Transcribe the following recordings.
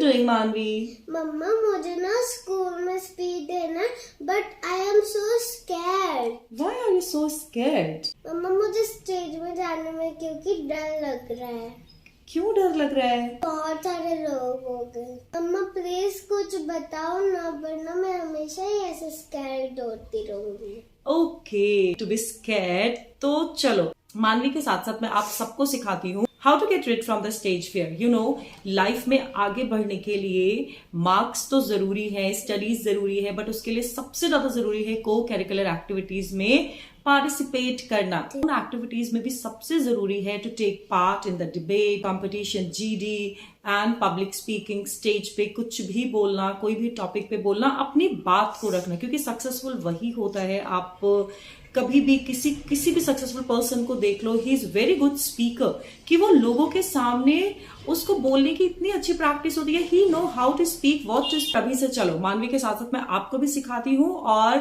doing, Manvi? मम्मा मुझे ना school में स्पीच देना but I am so scared. Why are you so scared? मम्मा मुझे स्टेज में जाने में क्योंकि डर लग रहा है। क्यों डर लग रहा है? बहुत सारे लोग हो गए। मम्मा प्लीज कुछ बताओ ना, वरना मैं हमेशा ही ऐसे स्कैर्ड होती रहूंगी। Okay, to be scared. तो चलो मानवी के साथ साथ मैं आप सबको सिखाती हूँ how to get rid from the stage fear. You know, life में आगे बढ़ने के लिए मार्क्स तो जरूरी है, स्टडीज जरूरी है, बट उसके लिए सबसे ज्यादा जरूरी है को करिकुलर एक्टिविटीज में पार्टिसिपेट करना। उन एक्टिविटीज में भी सबसे जरूरी है to take part in the debate, competition, GD and public speaking. Stage पे कुछ भी बोलना, कोई भी टॉपिक पे बोलना, अपनी बात को रखना, क्योंकि सक्सेसफुल वही होता है। आप कभी भी किसी भी सक्सेसफुल पर्सन को देख लो, he is very good speaker, कि वो लोगों के सामने उसको बोलने की इतनी अच्छी प्रैक्टिस होती है। He know how to speak, what to. अभी से चलो मानवी के साथ साथ मैं आपको भी सिखाती हूँ, और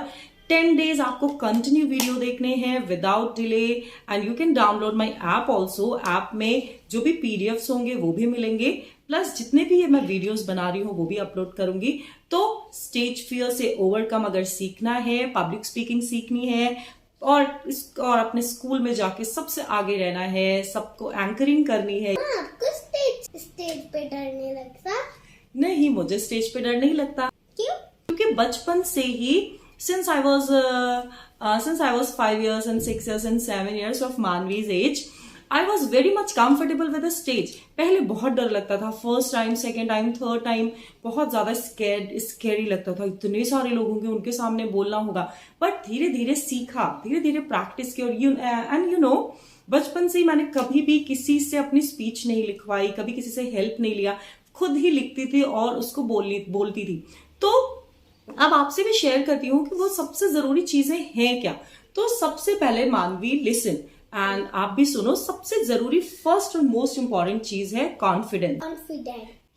10 डेज आपको कंटिन्यू वीडियो देखने हैं without delay. And you can download my app also. App में जो भी पीडीएफ्स होंगे वो भी मिलेंगे, प्लस जितने भी ये मैं वीडियोस बना रही हूँ वो भी अपलोड करूंगी। तो स्टेज फियर से ओवरकम अगर सीखना है, पब्लिक स्पीकिंग सीखनी है, और अपने स्कूल में जाके सबसे आगे रहना है, सबको एंकरिंग करनी है। आपको स्टेज पे डर नहीं लगता? नहीं, मुझे स्टेज पे डर नहीं लगता। क्यों? क्योंकि बचपन से ही since I was 5 years and 6 years and 7 years of Manvi's age, I was very much comfortable with the stage. पहले बहुत डर लगता था, first time, second time, third time बहुत ज्यादा स्कैरी लगता था। इतने सारे लोग होंगे, उनके सामने बोलना होगा, बट धीरे धीरे सीखा, धीरे धीरे प्रैक्टिस की। और यू नो, बचपन से ही मैंने कभी भी किसी से अपनी स्पीच नहीं लिखवाई, कभी किसी से हेल्प नहीं लिया, खुद ही लिखती थी और उसको बोलती थी। तो अब आपसे भी शेयर करती हूँ कि वो सबसे जरूरी चीजें हैं क्या। तो सबसे पहले मानवी, लिसन एंड आप भी सुनो। सबसे जरूरी फर्स्ट और मोस्ट इंपॉर्टेंट चीज है confidence.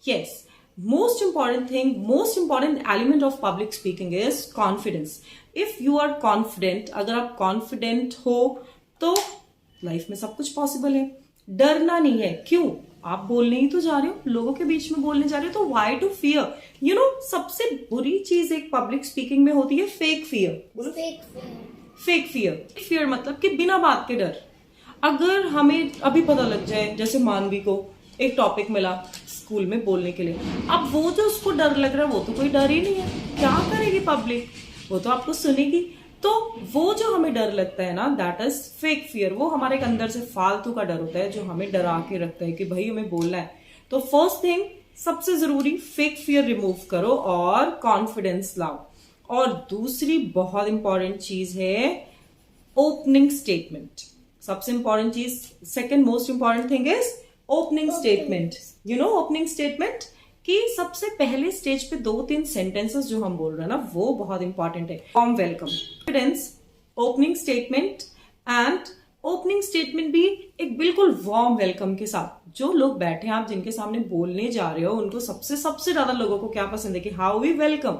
Yes, most important thing, most important element of public speaking is confidence. If you are confident, अगर आप कॉन्फिडेंट हो तो लाइफ में सब कुछ पॉसिबल है। डरना नहीं है। क्यों? आप बोलने ही तो जा रहे हो, लोगों के बीच में बोलने जा रहे हो, तो why to fear. You know, सबसे बुरी चीज एक पब्लिक स्पीकिंग में होती है फेक फियर। बोलो, फेक फियर मतलब कि बिना बात के डर। अगर हमें अभी पता लग जाए, जैसे मानवी को एक टॉपिक मिला स्कूल में बोलने के लिए, अब वो जो उसको डर लग रहा है वो तो कोई डर ही नहीं है। क्या करेगी पब्लिक? वो तो आपको सुनेगी। तो वो जो हमें डर लगता है ना, दैट इज फेक फियर। वो हमारे अंदर से फालतू का डर होता है जो हमें डरा के रखता है कि भाई हमें बोलना है। तो फर्स्ट थिंग, सबसे जरूरी, फेक फियर रिमूव करो और कॉन्फिडेंस लाओ। और दूसरी बहुत इंपॉर्टेंट चीज है ओपनिंग स्टेटमेट। सबसे इंपॉर्टेंट चीज, second most important thing is opening statement. You know, opening statement कि सबसे पहले स्टेज पे 2-3 सेंटेंसेस जो हम बोल रहे हैं ना, वो बहुत इंपॉर्टेंट है। Warm welcome, confidence, opening statement. And opening statement भी एक बिल्कुल वार्म वेलकम के साथ। जो लोग बैठे हैं, आप जिनके सामने बोलने जा रहे हो, उनको सबसे ज्यादा लोगों को क्या पसंद है कि हाउ वी वेलकम।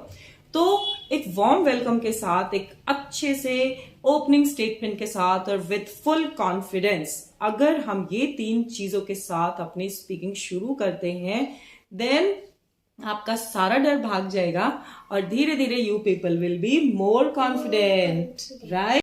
तो एक वार्म वेलकम के साथ, एक अच्छे से ओपनिंग स्टेटमेंट के साथ और विथ फुल कॉन्फिडेंस, अगर हम ये 3 चीजों के साथ अपनी स्पीकिंग शुरू करते हैं, देन आपका सारा डर भाग जाएगा और धीरे धीरे you people will be more confident, right?